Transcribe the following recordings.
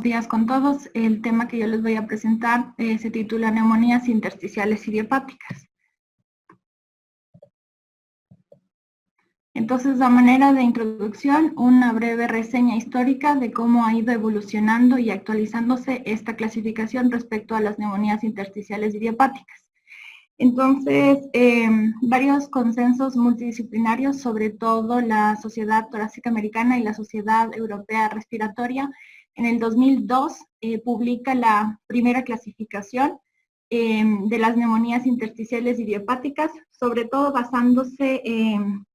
buenos días con todos. El tema que yo les voy a presentar se titula Neumonías intersticiales idiopáticas. Entonces, a manera de introducción, una breve reseña histórica de cómo ha ido evolucionando y actualizándose esta clasificación respecto a las neumonías intersticiales idiopáticas. Entonces, varios consensos multidisciplinarios, sobre todo la Sociedad Torácica Americana y la Sociedad Europea Respiratoria, en el 2002 publica la primera clasificación de las neumonías intersticiales idiopáticas, sobre todo basándose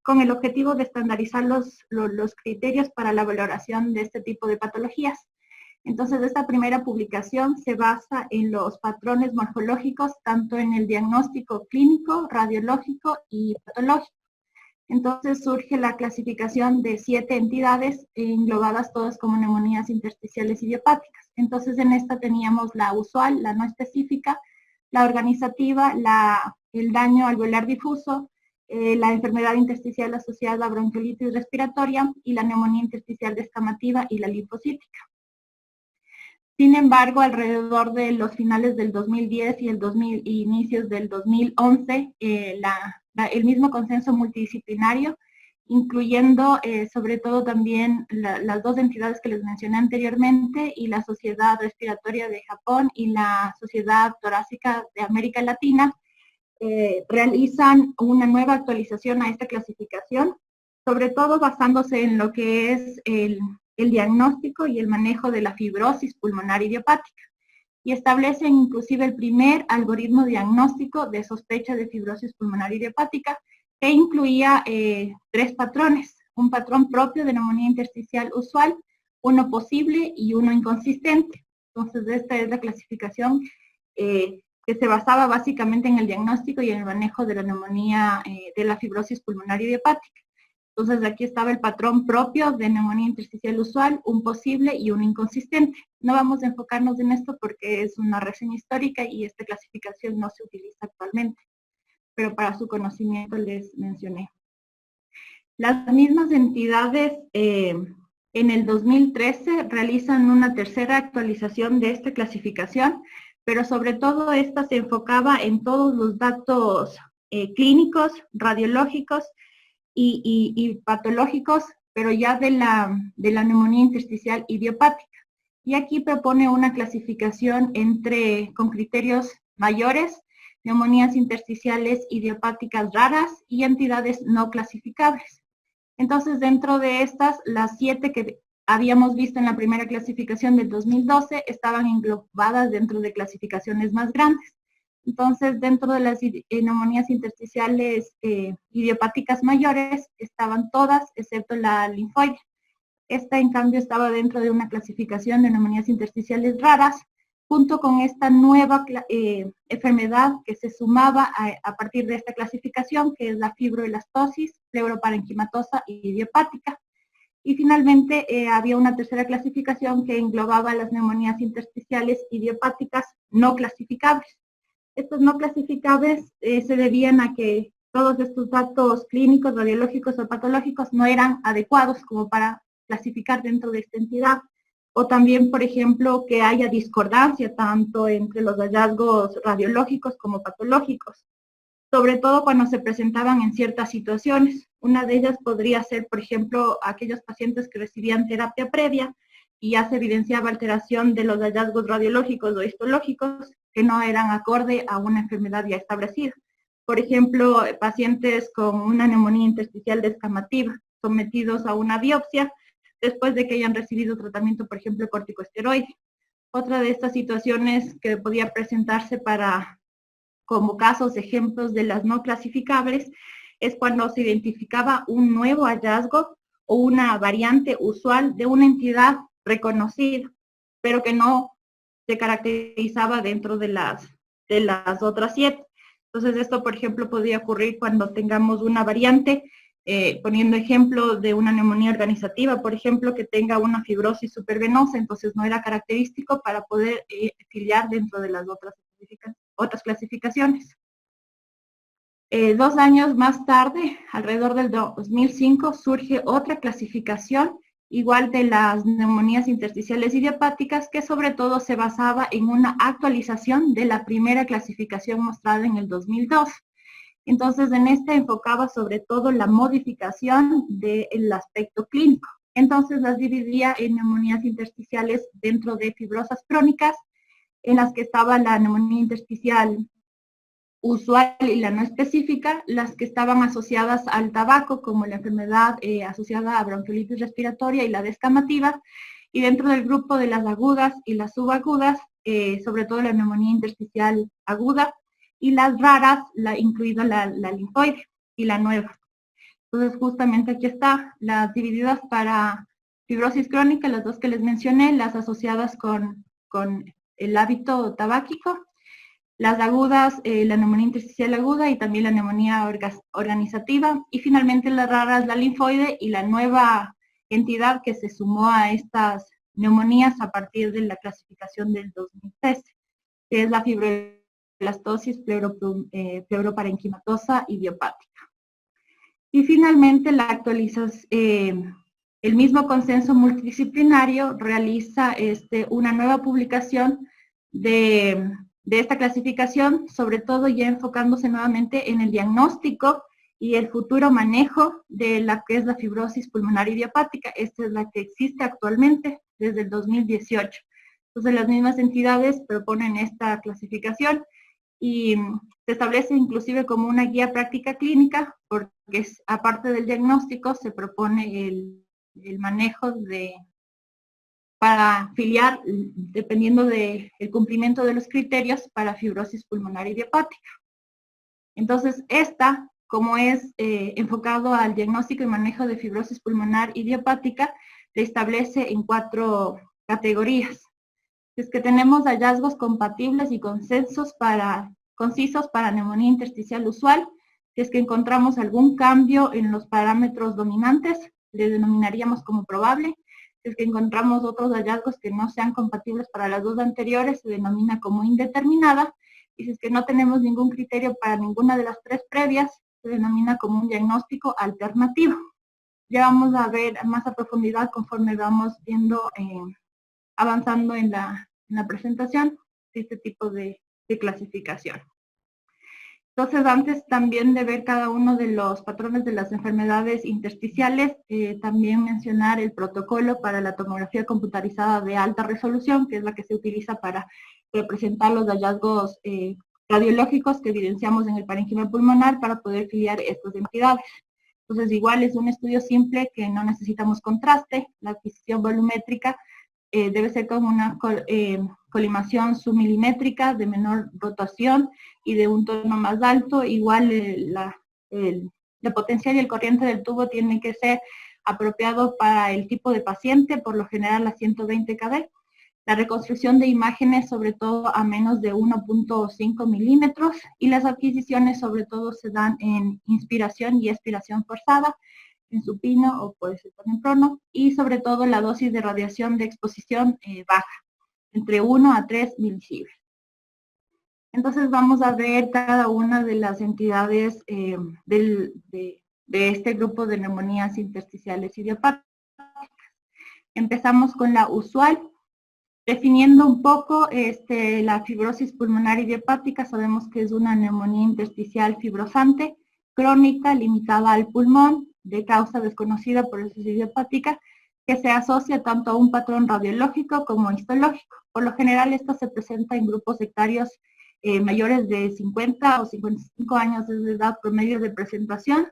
con el objetivo de estandarizar los criterios para la valoración de este tipo de patologías. Entonces, esta primera publicación se basa en los patrones morfológicos, tanto en el diagnóstico clínico, radiológico y patológico. Entonces surge la clasificación de 7 entidades englobadas todas como neumonías intersticiales idiopáticas. Entonces en esta teníamos la usual, la no específica, la organizativa, el daño alveolar difuso, la enfermedad intersticial asociada a bronquiolitis respiratoria y la neumonía intersticial descamativa y la linfocítica. Sin embargo, alrededor de los finales del 2010 y inicios del 2011, el mismo consenso multidisciplinario, incluyendo sobre todo también las dos entidades que les mencioné anteriormente, y la Sociedad Respiratoria de Japón y la Sociedad Torácica de América Latina, realizan una nueva actualización a esta clasificación, sobre todo basándose en lo que es el diagnóstico y el manejo de la fibrosis pulmonar idiopática, y establecen inclusive el primer algoritmo diagnóstico de sospecha de fibrosis pulmonar idiopática, que incluía 3 patrones: un patrón propio de neumonía intersticial usual, uno posible y uno inconsistente. Entonces, esta es la clasificación que se basaba básicamente en el diagnóstico y en el manejo de la neumonía, de la fibrosis pulmonar idiopática. Entonces, aquí estaba el patrón propio de neumonía intersticial usual, un posible y un inconsistente. No vamos a enfocarnos en esto porque es una reseña histórica y esta clasificación no se utiliza actualmente, pero para su conocimiento les mencioné. Las mismas entidades en el 2013 realizan una tercera actualización de esta clasificación, pero sobre todo esta se enfocaba en todos los datos clínicos, radiológicos y patológicos, pero ya de la neumonía intersticial idiopática. Y aquí propone una clasificación con criterios mayores: neumonías intersticiales idiopáticas raras y entidades no clasificables. Entonces, dentro de estas, las 7 que habíamos visto en la primera clasificación del 2012 estaban englobadas dentro de clasificaciones más grandes. Entonces, dentro de las neumonías intersticiales idiopáticas mayores estaban todas, excepto la linfoide. Esta, en cambio, estaba dentro de una clasificación de neumonías intersticiales raras, junto con esta nueva enfermedad que se sumaba a partir de esta clasificación, que es la fibroelastosis pleuroparenquimatosa idiopática. Y finalmente había una tercera clasificación que englobaba las neumonías intersticiales idiopáticas no clasificables. Estos no clasificables se debían a que todos estos datos clínicos, radiológicos o patológicos no eran adecuados como para clasificar dentro de esta entidad. O también, por ejemplo, que haya discordancia tanto entre los hallazgos radiológicos como patológicos, sobre todo cuando se presentaban en ciertas situaciones. Una de ellas podría ser, por ejemplo, aquellos pacientes que recibían terapia previa y ya se evidenciaba alteración de los hallazgos radiológicos o histológicos que no eran acorde a una enfermedad ya establecida. Por ejemplo, pacientes con una neumonía intersticial descamativa sometidos a una biopsia después de que hayan recibido tratamiento, por ejemplo, corticosteroide. Otra de estas situaciones que podía presentarse como casos, ejemplos de las no clasificables, es cuando se identificaba un nuevo hallazgo o una variante usual de una entidad reconocida, pero que no se caracterizaba dentro de las otras 7. Entonces, esto, por ejemplo, podría ocurrir cuando tengamos una variante, poniendo ejemplo de una neumonía organizativa, por ejemplo, que tenga una fibrosis supervenosa, entonces no era característico para poder filiar dentro de las otras clasificaciones. 2 años más tarde, alrededor del 2005, surge otra clasificación igual de las neumonías intersticiales idiopáticas, que sobre todo se basaba en una actualización de la primera clasificación mostrada en el 2002. Entonces, en esta enfocaba sobre todo la modificación del aspecto clínico. Entonces, las dividía en neumonías intersticiales dentro de fibrosas crónicas, en las que estaba la neumonía intersticial usual y la no específica, las que estaban asociadas al tabaco, como la enfermedad asociada a bronquiolitis respiratoria y la descamativa, y dentro del grupo de las agudas y las subagudas, sobre todo la neumonía intersticial aguda, y las raras, incluida la linfoide y la nueva. Entonces, justamente aquí está, las divididas para fibrosis crónica, las dos que les mencioné, las asociadas con el hábito tabáquico, las agudas, la neumonía intersticial aguda y también la neumonía organizativa, y finalmente las raras, la linfoide y la nueva entidad que se sumó a estas neumonías a partir de la clasificación del 2013, que es la fibroblastosis pleuroparenquimatosa idiopática. Y finalmente la actualización, el mismo consenso multidisciplinario realiza una nueva publicación de esta clasificación, sobre todo ya enfocándose nuevamente en el diagnóstico y el futuro manejo de la que es la fibrosis pulmonar idiopática. Esta es la que existe actualmente desde el 2018. Entonces las mismas entidades proponen esta clasificación y se establece inclusive como una guía práctica clínica, porque aparte del diagnóstico se propone el manejo para afiliar, dependiendo del cumplimiento de los criterios, para fibrosis pulmonar idiopática. Entonces, como es enfocado al diagnóstico y manejo de fibrosis pulmonar idiopática, se establece en 4 categorías. Es que tenemos hallazgos compatibles y concisos para neumonía intersticial usual. Si es que encontramos algún cambio en los parámetros dominantes, le denominaríamos como probable. Si es que encontramos otros hallazgos que no sean compatibles para las 2 anteriores, se denomina como indeterminada. Y si es que no tenemos ningún criterio para ninguna de las 3 previas, se denomina como un diagnóstico alternativo. Ya vamos a ver más a profundidad conforme vamos viendo, avanzando en la presentación, este tipo de clasificación. Entonces, antes también de ver cada uno de los patrones de las enfermedades intersticiales, también mencionar el protocolo para la tomografía computarizada de alta resolución, que es la que se utiliza para representar los hallazgos radiológicos que evidenciamos en el parénquima pulmonar para poder filiar estas entidades. Entonces, igual es un estudio simple que no necesitamos contraste, la adquisición volumétrica debe ser con una colimación submilimétrica de menor rotación y de un tono más alto. Igual la potencial y el corriente del tubo tiene que ser apropiado para el tipo de paciente, por lo general a 120 kV. La reconstrucción de imágenes sobre todo a menos de 1.5 milímetros, y las adquisiciones sobre todo se dan en inspiración y expiración forzada, en supino o puede ser también prono, y sobre todo la dosis de radiación de exposición baja, entre 1 a 3 milisieverts. Entonces vamos a ver cada una de las entidades de este grupo de neumonías intersticiales idiopáticas. Empezamos con la usual. Definiendo un poco la fibrosis pulmonar idiopática, sabemos que es una neumonía intersticial fibrosante, crónica, limitada al pulmón, de causa desconocida, por eso es idiopática, que se asocia tanto a un patrón radiológico como histológico. Por lo general, esta se presenta en grupos sectarios mayores de 50 o 55 años de edad promedio de presentación.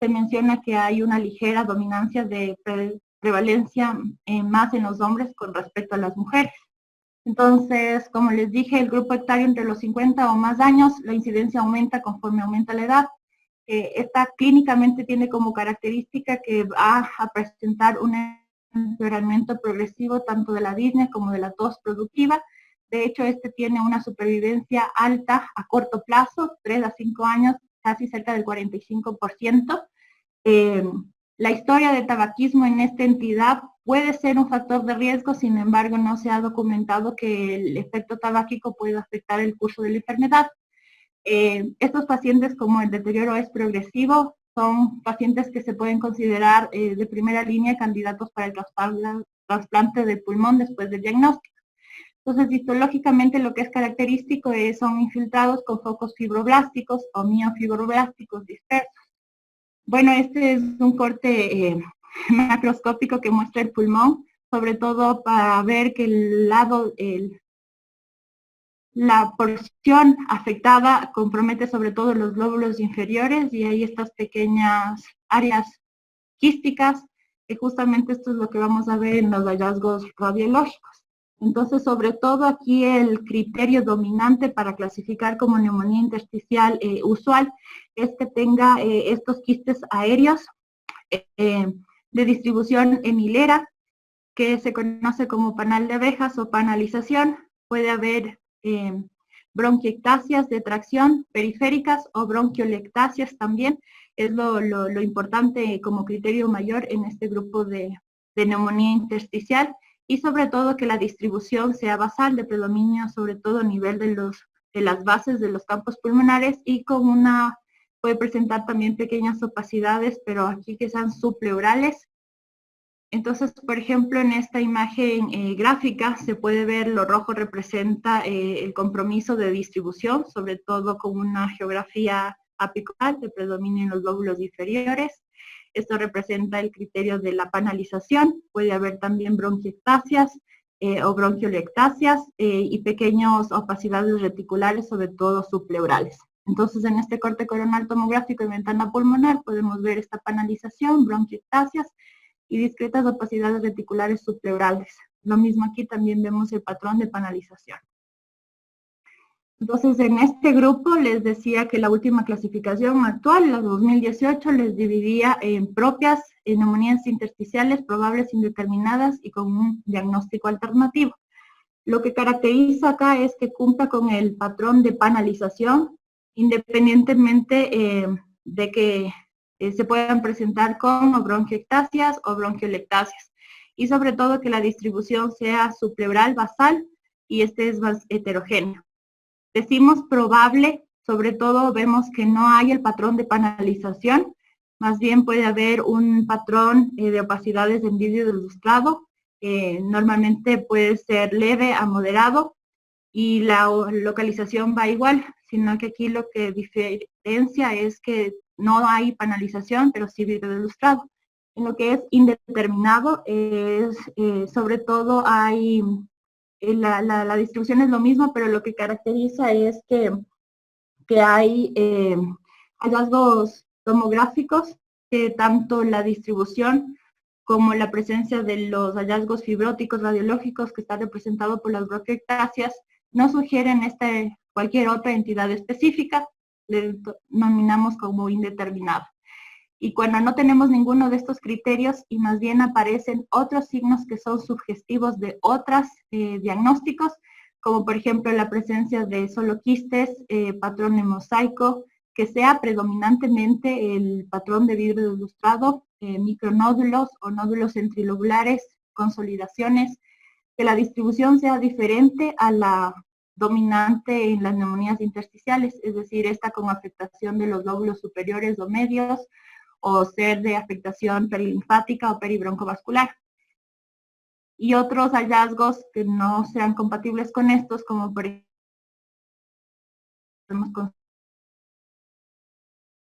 Se menciona que hay una ligera dominancia de prevalencia más en los hombres con respecto a las mujeres. Entonces, como les dije, el grupo etario entre los 50 o más años, la incidencia aumenta conforme aumenta la edad. Esta clínicamente tiene como característica que va a presentar un empeoramiento progresivo tanto de la disnea como de la tos productiva. De hecho, tiene una supervivencia alta a corto plazo, 3 a 5 años, casi cerca del 45%. La historia de tabaquismo en esta entidad puede ser un factor de riesgo, sin embargo, no se ha documentado que el efecto tabáquico pueda afectar el curso de la enfermedad. Estos pacientes, como el deterioro es progresivo, son pacientes que se pueden considerar de primera línea candidatos para el trasplante de pulmón después del diagnóstico. Entonces, histológicamente lo que es característico son infiltrados con focos fibroblásticos o miofibroblásticos dispersos. Bueno, este es un corte macroscópico que muestra el pulmón, sobre todo para ver que la porción afectada compromete sobre todo los lóbulos inferiores y hay estas pequeñas áreas quísticas, que justamente esto es lo que vamos a ver en los hallazgos radiológicos. Entonces, sobre todo aquí el criterio dominante para clasificar como neumonía intersticial usual es que tenga estos quistes aéreos de distribución en hilera, que se conoce como panal de abejas o panalización. Puede haber bronquiectasias de tracción periféricas o bronquiolectasias también. Es lo importante como criterio mayor en este grupo de neumonía intersticial, y sobre todo que la distribución sea basal, de predominio sobre todo a nivel de las bases de los campos pulmonares, y con puede presentar también pequeñas opacidades, pero aquí que sean subpleurales. Entonces, por ejemplo, en esta imagen gráfica se puede ver lo rojo representa el compromiso de distribución, sobre todo con una geografía apical que predomina en los lóbulos inferiores. Esto representa el criterio de la panalización. Puede haber también bronquiectasias o bronquiolectasias y pequeñas opacidades reticulares, sobre todo subpleurales. Entonces, en este corte coronal tomográfico y ventana pulmonar podemos ver esta panalización, bronquiectasias y discretas opacidades reticulares subpleurales. Lo mismo aquí también vemos el patrón de panalización. Entonces, en este grupo les decía que la última clasificación actual, la 2018, les dividía en propias neumonías intersticiales, probables indeterminadas y con un diagnóstico alternativo. Lo que caracteriza acá es que cumpla con el patrón de panalización, independientemente de que se puedan presentar con o bronquiectasias o bronquiolectasias. Y sobre todo que la distribución sea subpleural basal y este es más heterogéneo. Decimos probable, sobre todo vemos que no hay el patrón de panalización, más bien puede haber un patrón de opacidades en vidrio del lustrado, normalmente puede ser leve a moderado y la localización va igual, sino que aquí lo que diferencia es que no hay panalización, pero sí vidrio del lustrado. En lo que es indeterminado, sobre todo hay la distribución es lo mismo, pero lo que caracteriza es que hay hallazgos tomográficos que tanto la distribución como la presencia de los hallazgos fibróticos radiológicos que está representado por las bronquiectasias no sugieren cualquier otra entidad específica, le denominamos como indeterminado. Y cuando no tenemos ninguno de estos criterios y más bien aparecen otros signos que son sugestivos de otros diagnósticos, como por ejemplo la presencia de solo quistes, patrón de mosaico, que sea predominantemente el patrón de vidrio lustrado, micronódulos o nódulos centrilobulares, consolidaciones, que la distribución sea diferente a la dominante en las neumonías intersticiales, es decir, esta con afectación de los lóbulos superiores o medios, o ser de afectación perilinfática o peribroncovascular. Y otros hallazgos que no sean compatibles con estos, como por ejemplo,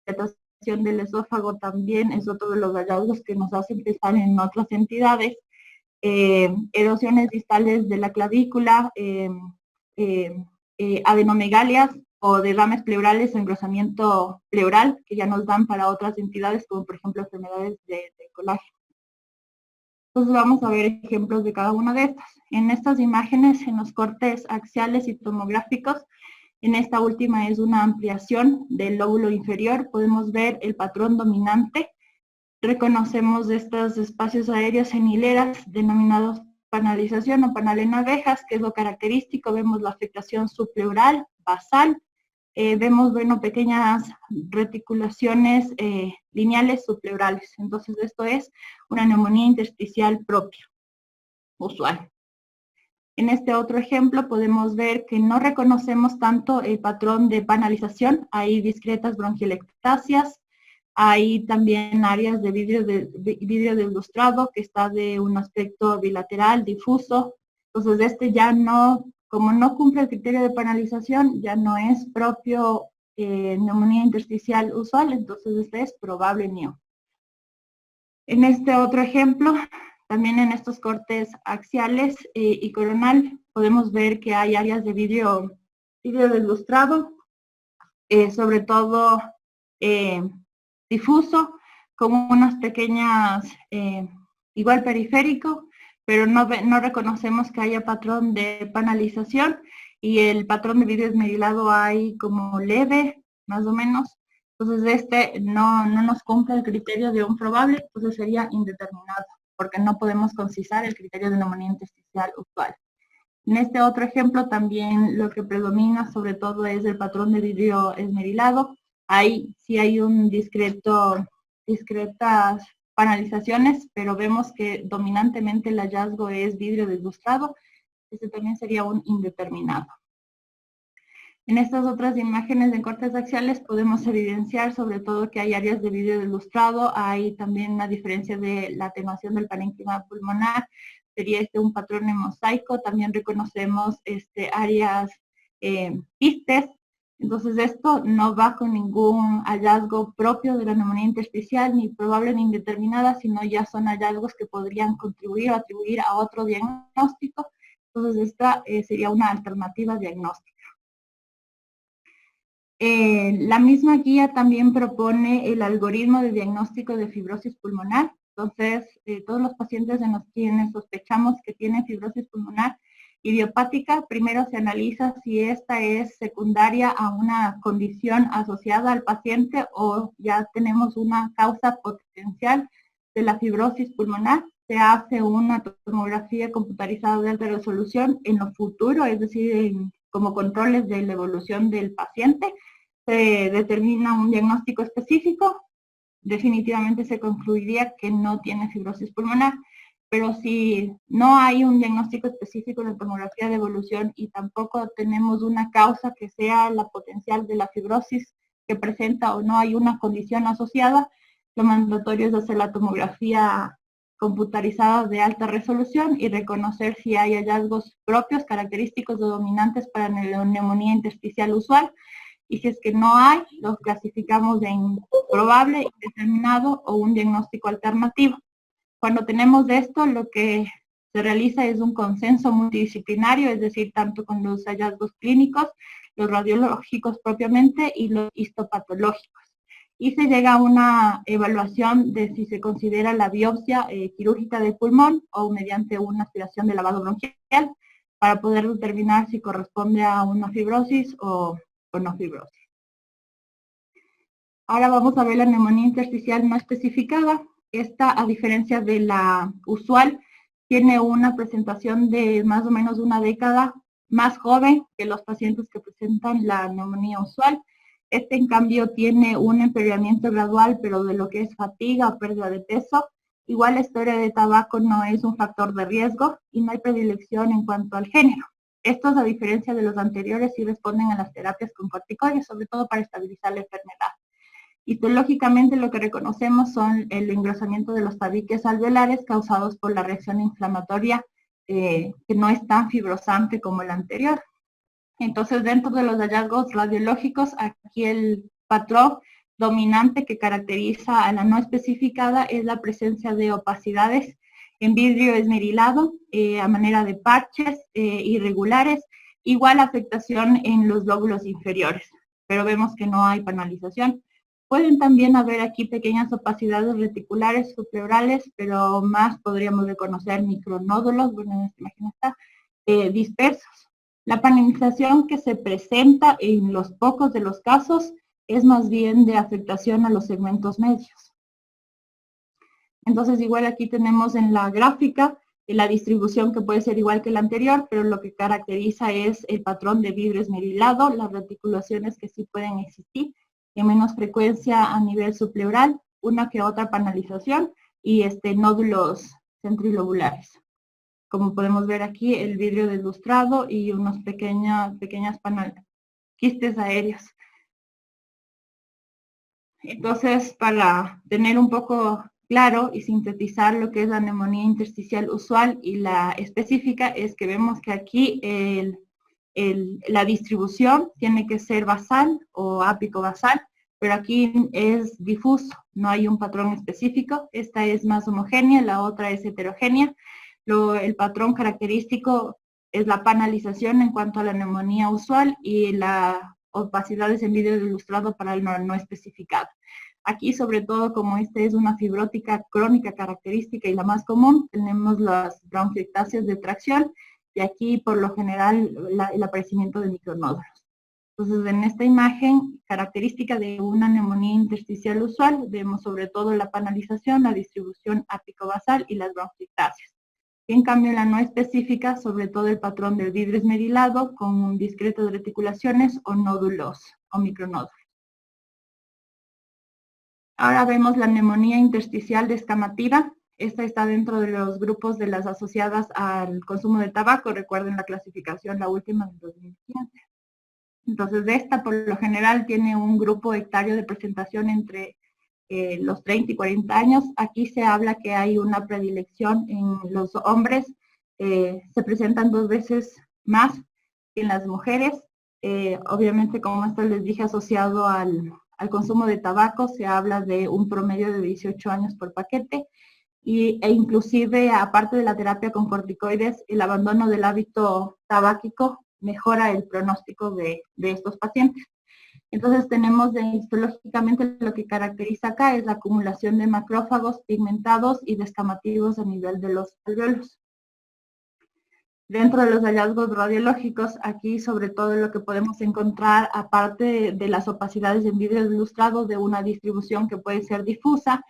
constatación del esófago también es otro de los hallazgos que nos hacen pensar en otras entidades, erosiones distales de la clavícula, adenomegalias o derrames pleurales o engrosamiento pleural que ya nos dan para otras entidades como por ejemplo enfermedades de colágeno. Entonces vamos a ver ejemplos de cada una de estas. En estas imágenes, en los cortes axiales y tomográficos, en esta última es una ampliación del lóbulo inferior, podemos ver el patrón dominante. Reconocemos estos espacios aéreos en hileras denominados panalización o panal en abejas, que es lo característico. Vemos la afectación subpleural, basal, vemos, bueno, pequeñas reticulaciones lineales subpleurales. Entonces, esto es una neumonía intersticial propia, usual. En este otro ejemplo podemos ver que no reconocemos tanto el patrón de panalización, hay discretas bronquiolectasias, Hay también áreas de vidrio deslustrado que está de un aspecto bilateral, difuso. Entonces, ya no, como no cumple el criterio de penalización, ya no es propio neumonía intersticial usual, entonces este es probable NIO. En este otro ejemplo, también en estos cortes axiales y coronal, podemos ver que hay áreas de vidrio deslustrado, sobre todo difuso, con unas pequeñas, igual periférico, pero no reconocemos que haya patrón de panalización, y el patrón de vidrio esmerilado hay como leve, más o menos. Entonces no nos cumple el criterio de un probable, entonces sería indeterminado, porque no podemos concisar el criterio de neumonía intersticial usual. En este otro ejemplo también lo que predomina sobre todo es el patrón de vidrio esmerilado. Ahí sí hay discretas panalizaciones, pero vemos que dominantemente el hallazgo es vidrio deslustrado. Este también sería un indeterminado. En estas otras imágenes en cortes axiales podemos evidenciar sobre todo que hay áreas de vidrio deslustrado. Hay también una diferencia de la atenuación del parénquima pulmonar. Sería un patrón en mosaico. También reconocemos áreas quistes. Entonces esto no va con ningún hallazgo propio de la neumonía intersticial, ni probable ni indeterminada, sino ya son hallazgos que podrían contribuir o atribuir a otro diagnóstico. Entonces esta sería una alternativa diagnóstica. La misma guía también propone el algoritmo de diagnóstico de fibrosis pulmonar. Entonces, todos los pacientes en los quienes sospechamos que tienen fibrosis pulmonar idiopática, primero se analiza si esta es secundaria a una condición asociada al paciente o ya tenemos una causa potencial de la fibrosis pulmonar. Se hace una tomografía computarizada de alta resolución en lo futuro, es decir, como controles de la evolución del paciente. Se determina un diagnóstico específico, definitivamente se concluiría que no tiene fibrosis pulmonar, pero si no hay un diagnóstico específico en la tomografía de evolución y tampoco tenemos una causa que sea la potencial de la fibrosis que presenta o no hay una condición asociada, lo mandatorio es hacer la tomografía computarizada de alta resolución y reconocer si hay hallazgos propios, característicos o dominantes para la neumonía intersticial usual. Y si es que no hay, los clasificamos en probable, indeterminado o un diagnóstico alternativo. Cuando tenemos esto, lo que se realiza es un consenso multidisciplinario, es decir, tanto con los hallazgos clínicos, los radiológicos propiamente y los histopatológicos. Y se llega a una evaluación de si se considera la biopsia quirúrgica del pulmón o mediante una aspiración de lavado bronquial para poder determinar si corresponde a una fibrosis o no fibrosis. Ahora vamos a ver la neumonía intersticial no especificada. Esta, a diferencia de la usual, tiene una presentación de más o menos una década más joven que los pacientes que presentan la neumonía usual. En cambio, tiene un empeoramiento gradual, pero de lo que es fatiga o pérdida de peso. Igual la historia de tabaco no es un factor de riesgo y no hay predilección en cuanto al género. Estos, a diferencia de los anteriores, sí responden a las terapias con corticoides, sobre todo para estabilizar la enfermedad. Histológicamente lo que reconocemos son el engrosamiento de los tabiques alveolares causados por la reacción inflamatoria que no es tan fibrosante como el anterior. Entonces, dentro de los hallazgos radiológicos, aquí el patrón dominante que caracteriza a la no especificada es la presencia de opacidades en vidrio esmerilado a manera de parches irregulares, igual afectación en los lóbulos inferiores, pero vemos que no hay panalización. Pueden también haber aquí pequeñas opacidades reticulares subpleurales, pero más podríamos reconocer micronódulos, bueno, en esta imagen está, dispersos. La panalización que se presenta en los pocos de los casos es más bien de afectación a los segmentos medios. Entonces, igual aquí tenemos en la gráfica la distribución que puede ser igual que la anterior, pero lo que caracteriza es el patrón de vidrio esmerilado, las reticulaciones que sí pueden existir, en menos frecuencia a nivel subpleural, una que otra panalización y nódulos centrilobulares. Como podemos ver aquí, el vidrio deslustrado y unas pequeñas quistes aéreos. Entonces, para tener un poco claro y sintetizar lo que es la neumonía intersticial usual y la específica, es que vemos que aquí la distribución tiene que ser basal o ápico-basal, pero aquí es difuso, no hay un patrón específico. Esta es más homogénea, la otra es heterogénea. El patrón característico es la panalización en cuanto a la neumonía usual y la opacidades en vídeo ilustrado para el no especificado. Aquí, sobre todo, como esta es una fibrótica crónica característica y la más común, tenemos las bronquiectasias de tracción y aquí, por lo general, el aparecimiento de micronódulos. Entonces, en esta imagen característica de una neumonía intersticial usual, vemos sobre todo la panalización, la distribución ápico-basal y las bronquiectasias. En cambio, la no específica, sobre todo el patrón del vidrio esmerilado con discretas reticulaciones o nódulos o micronódulos. Ahora vemos la neumonía intersticial descamativa. Esta está dentro de los grupos de las asociadas al consumo de tabaco. Recuerden la clasificación, la última del 2015. Entonces, de esta, por lo general, tiene un grupo etario de presentación entre los 30 y 40 años. Aquí se habla que hay una predilección en los hombres. Se presentan 2 veces más que en las mujeres. Obviamente, como esto les dije, asociado al consumo de tabaco, se habla de un promedio de 18 años por paquete e inclusive, aparte de la terapia con corticoides, el abandono del hábito tabáquico mejora el pronóstico de estos pacientes. Entonces tenemos histológicamente lo que caracteriza acá es la acumulación de macrófagos pigmentados y descamativos a nivel de los alvéolos. Dentro de los hallazgos radiológicos, aquí sobre todo lo que podemos encontrar, aparte de las opacidades en vidrio ilustrado de una distribución que puede ser difusa,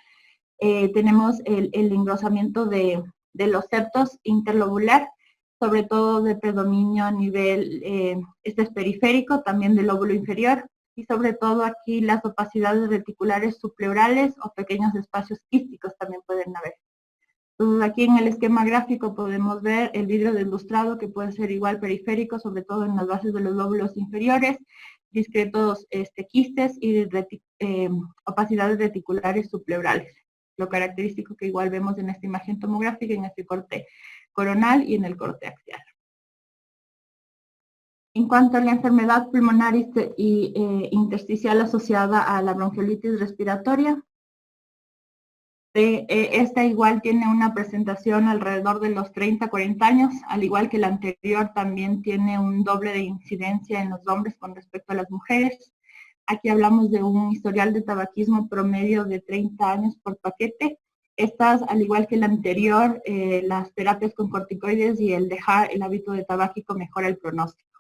tenemos el engrosamiento de los septos interlobular, sobre todo de predominio a nivel, este es periférico, también del lóbulo inferior, y sobre todo aquí las opacidades reticulares subpleurales o pequeños espacios quísticos también pueden haber. Entonces aquí en el esquema gráfico podemos ver el vidrio ilustrado que puede ser igual periférico, sobre todo en las bases de los lóbulos inferiores, discretos quistes y opacidades reticulares subpleurales. Lo característico que igual vemos en esta imagen tomográfica, en este corte coronal y en el corte axial. En cuanto a la enfermedad pulmonar intersticial asociada a la bronquiolitis respiratoria, esta igual tiene una presentación alrededor de los 30-40 años, al igual que la anterior también tiene un doble de incidencia en los hombres con respecto a las mujeres. Aquí hablamos de un historial de tabaquismo promedio de 30 años por paquete. Estas, al igual que la anterior, las terapias con corticoides y el dejar el hábito de tabáquico mejora el pronóstico.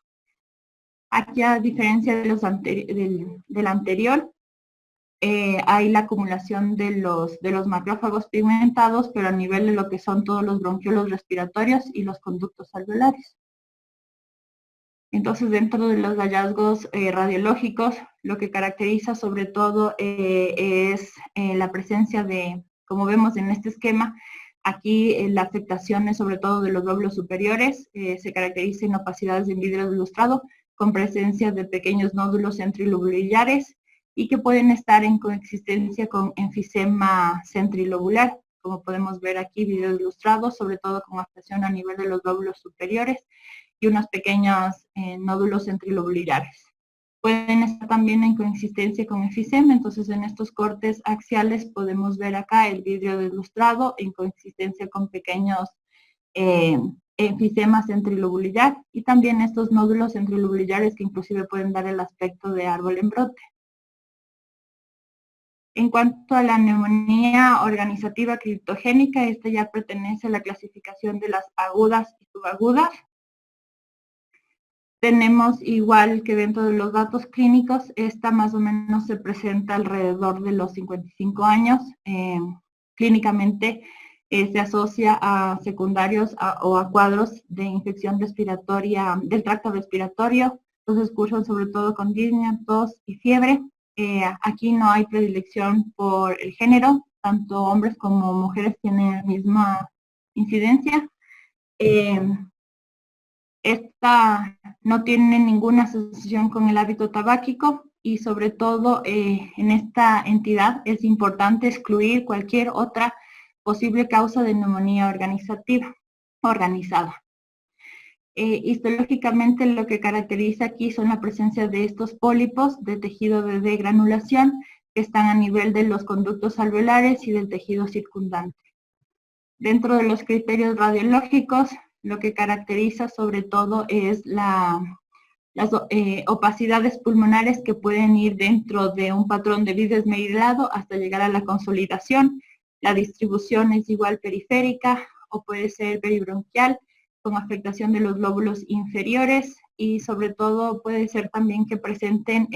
Aquí, a diferencia de del anterior, hay la acumulación de los macrófagos pigmentados, pero a nivel de lo que son todos los bronquiolos respiratorios y los conductos alveolares. Entonces, dentro de los hallazgos radiológicos, lo que caracteriza sobre todo es la presencia de, como vemos en este esquema, aquí la afectación es sobre todo de los lóbulos superiores, se caracteriza en opacidades de vidrio ilustrado, con presencia de pequeños nódulos centrilobulares y que pueden estar en coexistencia con enfisema centrilobular, como podemos ver aquí, vidrio ilustrado, sobre todo con afectación a nivel de los lóbulos superiores y unos pequeños nódulos centrilobulares. Pueden estar también en coexistencia con enfisema, entonces en estos cortes axiales podemos ver acá el vidrio ilustrado en coexistencia con pequeños enfisema centrilobular y también estos nódulos centrilobulares que inclusive pueden dar el aspecto de árbol en brote. En cuanto a la neumonía organizativa criptogénica, esta ya pertenece a la clasificación de las agudas y subagudas. Tenemos igual que dentro de los datos clínicos, esta más o menos se presenta alrededor de los 55 años. Clínicamente se asocia a secundarios o a cuadros de infección respiratoria del tracto respiratorio. Entonces cursan sobre todo con disnea, tos y fiebre. Aquí no hay predilección por el género, tanto hombres como mujeres tienen la misma incidencia. Esta no tiene ninguna asociación con el hábito tabáquico y sobre todo en esta entidad es importante excluir cualquier otra posible causa de neumonía organizada. Histológicamente lo que caracteriza aquí son la presencia de estos pólipos de tejido de degranulación que están a nivel de los conductos alveolares y del tejido circundante. Dentro de los criterios radiológicos, lo que caracteriza sobre todo es las opacidades pulmonares que pueden ir dentro de un patrón de vidrio esmerilado hasta llegar a la consolidación. La distribución es igual periférica o puede ser peribronquial, con afectación de los lóbulos inferiores, y sobre todo puede ser también que presenten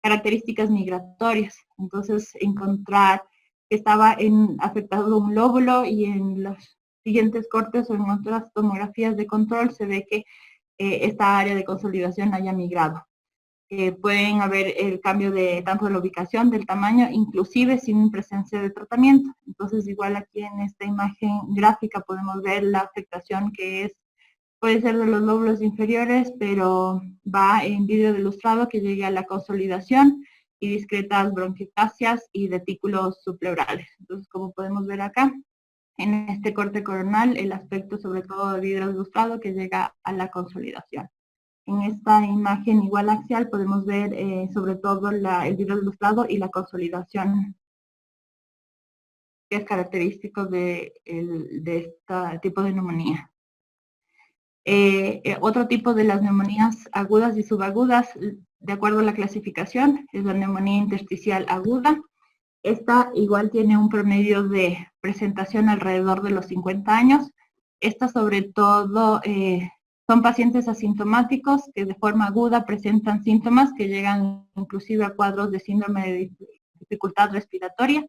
características migratorias. Entonces, encontrar que estaba afectado un lóbulo y en los siguientes cortes o en otras tomografías de control se ve que esta área de consolidación haya migrado. Pueden haber el cambio de tanto de la ubicación, del tamaño, inclusive sin presencia de tratamiento. Entonces, igual aquí en esta imagen gráfica podemos ver la afectación que puede ser de los lóbulos inferiores, pero va en vídeo ilustrado que llegue a la consolidación y discretas bronquiectasias y retículos subpleurales. Entonces, como podemos ver acá, en este corte coronal, el aspecto sobre todo de vidrio ilustrado que llega a la consolidación. En esta imagen igual axial podemos ver sobre todo el vidrio ilustrado y la consolidación, que es característico de este tipo de neumonía. Otro tipo de las neumonías agudas y subagudas, de acuerdo a la clasificación, es la neumonía intersticial aguda. Esta igual tiene un promedio de presentación alrededor de los 50 años. Esta sobre todo son pacientes asintomáticos que de forma aguda presentan síntomas que llegan inclusive a cuadros de síndrome de dificultad respiratoria.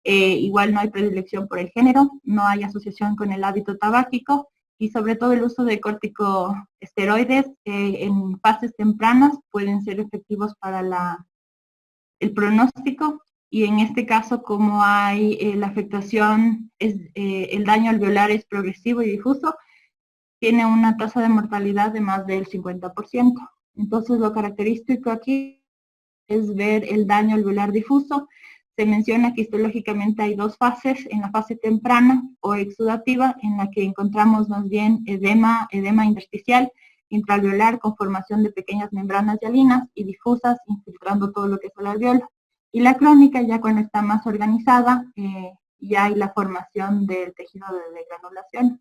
Igual no hay predilección por el género, no hay asociación con el hábito tabáquico y sobre todo el uso de corticosteroides en fases tempranas pueden ser efectivos para el pronóstico. Y en este caso, como hay la afectación, el daño alveolar es progresivo y difuso, tiene una tasa de mortalidad de más del 50%. Entonces, lo característico aquí es ver el daño alveolar difuso. Se menciona que histológicamente hay dos fases, en la fase temprana o exudativa, en la que encontramos más bien edema intersticial, intraalveolar con formación de pequeñas membranas hialinas y difusas infiltrando todo lo que es el alveolo. Y la crónica, ya cuando está más organizada, ya hay la formación del tejido de degranulación.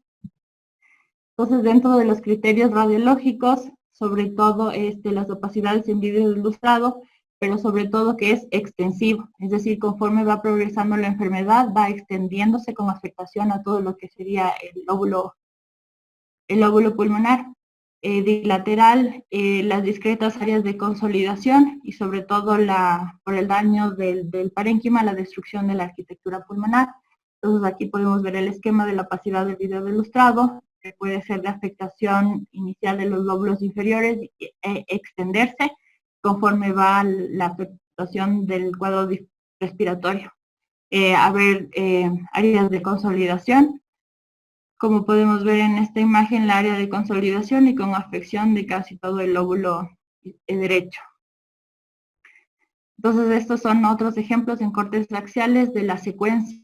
Entonces, dentro de los criterios radiológicos, sobre todo las opacidades en vidrio ilustrado, pero sobre todo que es extensivo, es decir, conforme va progresando la enfermedad, va extendiéndose con afectación a todo lo que sería el lóbulo pulmonar. Bilateral, las discretas áreas de consolidación y sobre todo por el daño del parénquima, la destrucción de la arquitectura pulmonar. Entonces aquí podemos ver el esquema de la opacidad del vidrio ilustrado, que puede ser de afectación inicial de los lóbulos inferiores e extenderse conforme va la afectación del cuadro respiratorio. Áreas de consolidación, como podemos ver en esta imagen, la área de consolidación y con afección de casi todo el lóbulo derecho. Entonces, estos son otros ejemplos en cortes axiales de la secuencia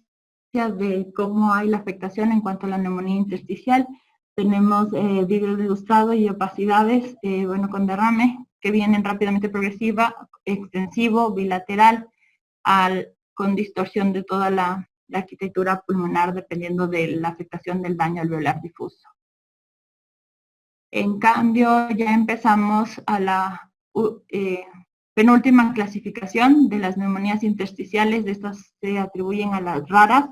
de cómo hay la afectación en cuanto a la neumonía intersticial. Tenemos vidrio ilustrado y opacidades, con derrame, que vienen rápidamente progresiva, extensivo, bilateral, con distorsión de toda la arquitectura pulmonar dependiendo de la afectación del daño alveolar difuso. En cambio, ya empezamos a la penúltima clasificación de las neumonías intersticiales. De estas se atribuyen a las raras.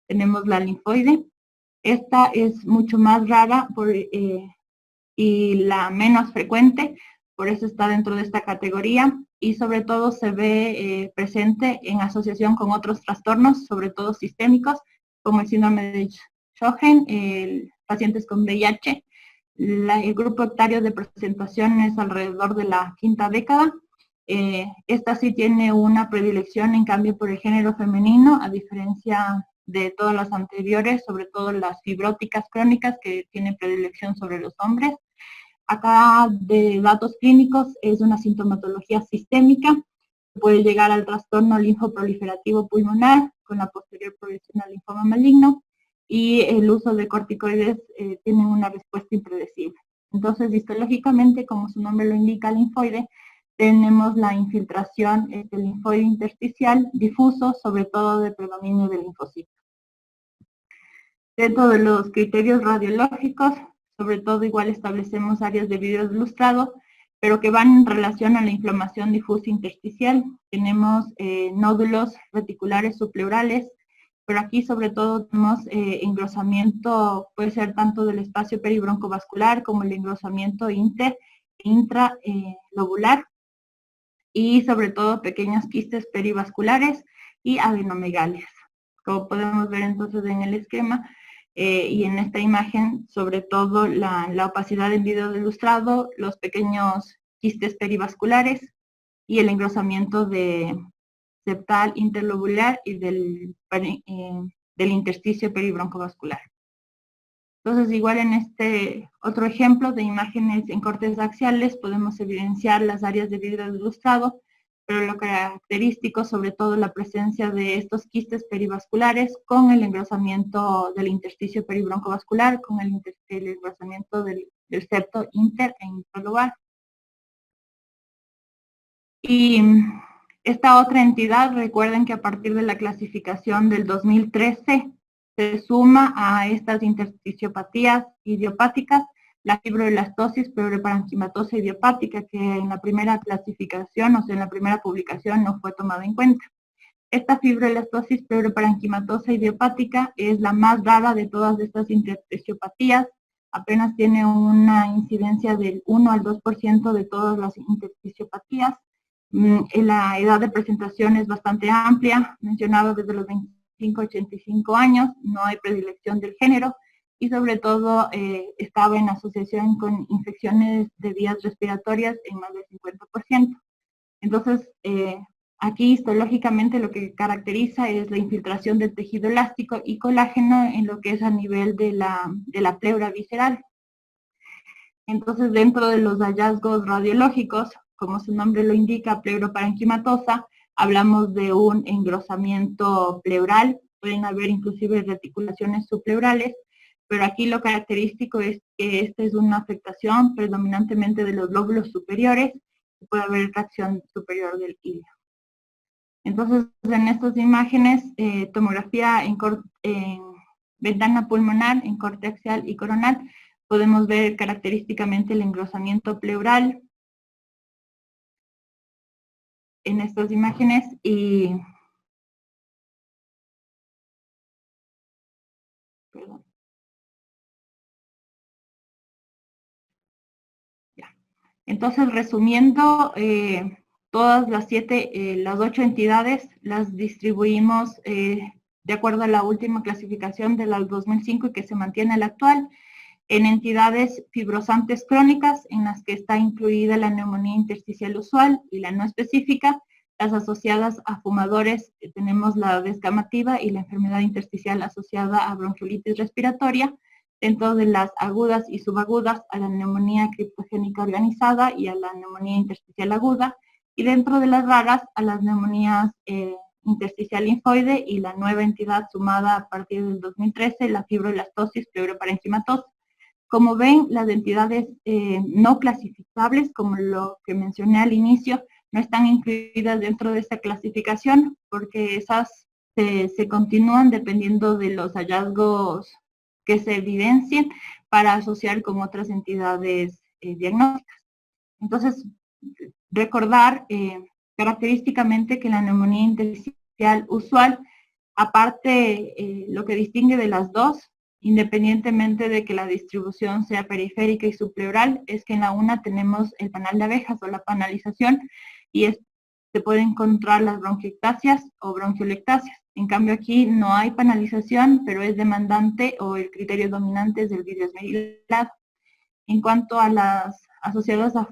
Tenemos la linfoide. Esta es mucho más rara y la menos frecuente, por eso está dentro de esta categoría, y sobre todo se ve presente en asociación con otros trastornos, sobre todo sistémicos, como el síndrome de Sjögren, pacientes con VIH. El grupo etario de presentación es alrededor de la quinta década. Esta sí tiene una predilección, en cambio, por el género femenino, a diferencia de todas las anteriores, sobre todo las fibróticas crónicas, que tienen predilección sobre los hombres. Acá de datos clínicos es una sintomatología sistémica, puede llegar al trastorno linfoproliferativo pulmonar con la posterior progresión al linfoma maligno, y el uso de corticoides tiene una respuesta impredecible. Entonces, histológicamente, como su nombre lo indica, linfoide, tenemos la infiltración del linfoide intersticial difuso, sobre todo de predominio de linfocitos. Dentro de los criterios radiológicos, sobre todo igual establecemos áreas de vidrio ilustrado, pero que van en relación a la inflamación difusa intersticial. Tenemos nódulos reticulares subpleurales, pero aquí sobre todo tenemos engrosamiento, puede ser tanto del espacio peribroncovascular como el engrosamiento intralobular, y sobre todo pequeños quistes perivasculares y adenomegalias. Como podemos ver entonces en el esquema y en esta imagen, sobre todo la opacidad en vidrio ilustrado, los pequeños quistes perivasculares y el engrosamiento de septal interlobular y del intersticio peribroncovascular. Entonces, igual en este otro ejemplo de imágenes en cortes axiales, podemos evidenciar las áreas de vidrio ilustrado, pero lo característico, sobre todo la presencia de estos quistes perivasculares con el engrosamiento del intersticio peribroncovascular, con el engrosamiento del septo inter e intralobar. Y esta otra entidad, recuerden que a partir de la clasificación del 2013, se suma a estas intersticiopatías idiopáticas la fibroelastosis pleuroparenquimatosa idiopática, que en la primera clasificación, o sea, en la primera publicación, no fue tomada en cuenta. Esta fibroelastosis pleuroparenquimatosa idiopática es la más rara de todas estas intersticiopatías, apenas tiene una incidencia del 1 al 2% de todas las intersticiopatías. La edad de presentación es bastante amplia, mencionado desde los 25 a 85 años, no hay predilección del género, y sobre todo estaba en asociación con infecciones de vías respiratorias en más del 50%. Entonces, aquí histológicamente lo que caracteriza es la infiltración del tejido elástico y colágeno en lo que es a nivel de la pleura visceral. Entonces, dentro de los hallazgos radiológicos, como su nombre lo indica, pleuroparenquimatosa, hablamos de un engrosamiento pleural, pueden haber inclusive reticulaciones subpleurales, pero aquí lo característico es que esta es una afectación predominantemente de los lóbulos superiores, y puede haber tracción superior del ilio. Entonces, en estas imágenes, tomografía en ventana pulmonar, en corte axial y coronal, podemos ver característicamente el engrosamiento pleural en estas imágenes y perdón. Ya. Entonces, resumiendo, todas las 8 entidades las distribuimos de acuerdo a la última clasificación de la 2005 y que se mantiene la actual, en entidades fibrosantes crónicas, en las que está incluida la neumonía intersticial usual y la no específica. Las asociadas a fumadores, tenemos la descamativa y la enfermedad intersticial asociada a bronquiolitis respiratoria. Dentro de las agudas y subagudas, a la neumonía criptogénica organizada y a la neumonía intersticial aguda. Y dentro de las raras, a las neumonías intersticial linfoide y la nueva entidad sumada a partir del 2013, la fibroelastosis pleuroparenquimatosa. Como ven, las entidades no clasificables, como lo que mencioné al inicio, no están incluidas dentro de esta clasificación, porque esas se continúan dependiendo de los hallazgos que se evidencien para asociar con otras entidades diagnósticas. Entonces, recordar característicamente que la neumonía intersticial usual, aparte lo que distingue de las dos, independientemente de que la distribución sea periférica y subpleural, es que en la una tenemos el panal de abejas o la panalización, y se pueden encontrar las bronquiectasias o bronquiolectasias. En cambio aquí no hay panalización, pero es demandante, o el criterio dominante es del vidrio esmerilado. En cuanto a las asociadas a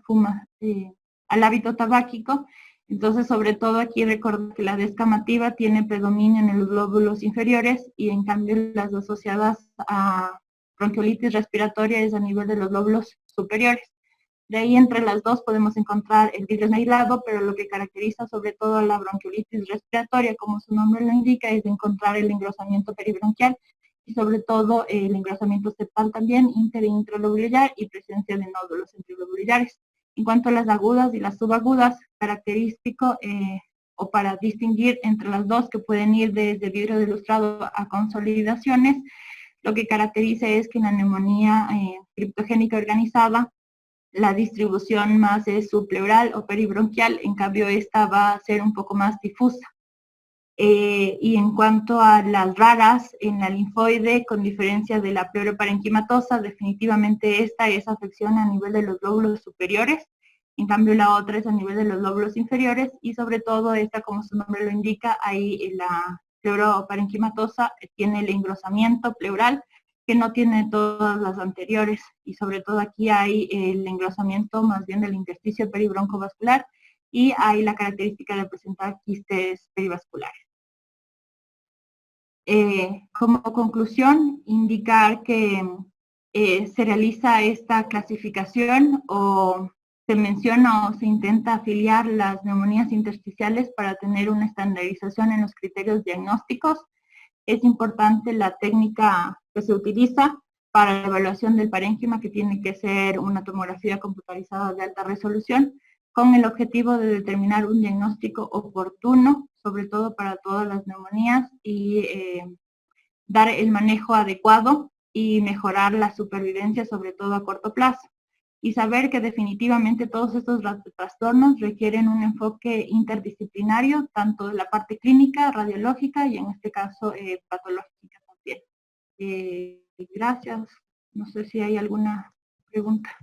al hábito tabáquico, entonces, sobre todo aquí recordar que la descamativa tiene predominio en los lóbulos inferiores, y en cambio las asociadas a bronquiolitis respiratoria es a nivel de los lóbulos superiores. De ahí entre las dos podemos encontrar el virus aislado, pero lo que caracteriza sobre todo la bronquiolitis respiratoria, como su nombre lo indica, es encontrar el engrosamiento peribronquial y sobre todo el engrosamiento septal también, inter e intralobular y presencia de nódulos interlobulares. En cuanto a las agudas y las subagudas, característico o para distinguir entre las dos que pueden ir desde vidrio ilustrado a consolidaciones, lo que caracteriza es que en la neumonía criptogénica organizada la distribución más es subpleural o peribronquial, en cambio esta va a ser un poco más difusa. Y en cuanto a las raras, en la linfoide, con diferencia de la pleuroparenquimatosa, definitivamente esta es afección a nivel de los lóbulos superiores, en cambio la otra es a nivel de los lóbulos inferiores, y sobre todo esta, como su nombre lo indica, ahí la pleuroparenquimatosa tiene el engrosamiento pleural, que no tiene todas las anteriores, y sobre todo aquí hay el engrosamiento más bien del intersticio peribroncovascular, y hay la característica de presentar quistes perivasculares. Como conclusión, indicar que se realiza esta clasificación o se menciona o se intenta afiliar las neumonías intersticiales para tener una estandarización en los criterios diagnósticos. Es importante la técnica que se utiliza para la evaluación del parénquima, que tiene que ser una tomografía computarizada de alta resolución, con el objetivo de determinar un diagnóstico oportuno, sobre todo para todas las neumonías, y dar el manejo adecuado y mejorar la supervivencia, sobre todo a corto plazo. Y saber que definitivamente todos estos trastornos requieren un enfoque interdisciplinario, tanto de la parte clínica, radiológica y en este caso patológica también. Gracias. No sé si hay alguna pregunta.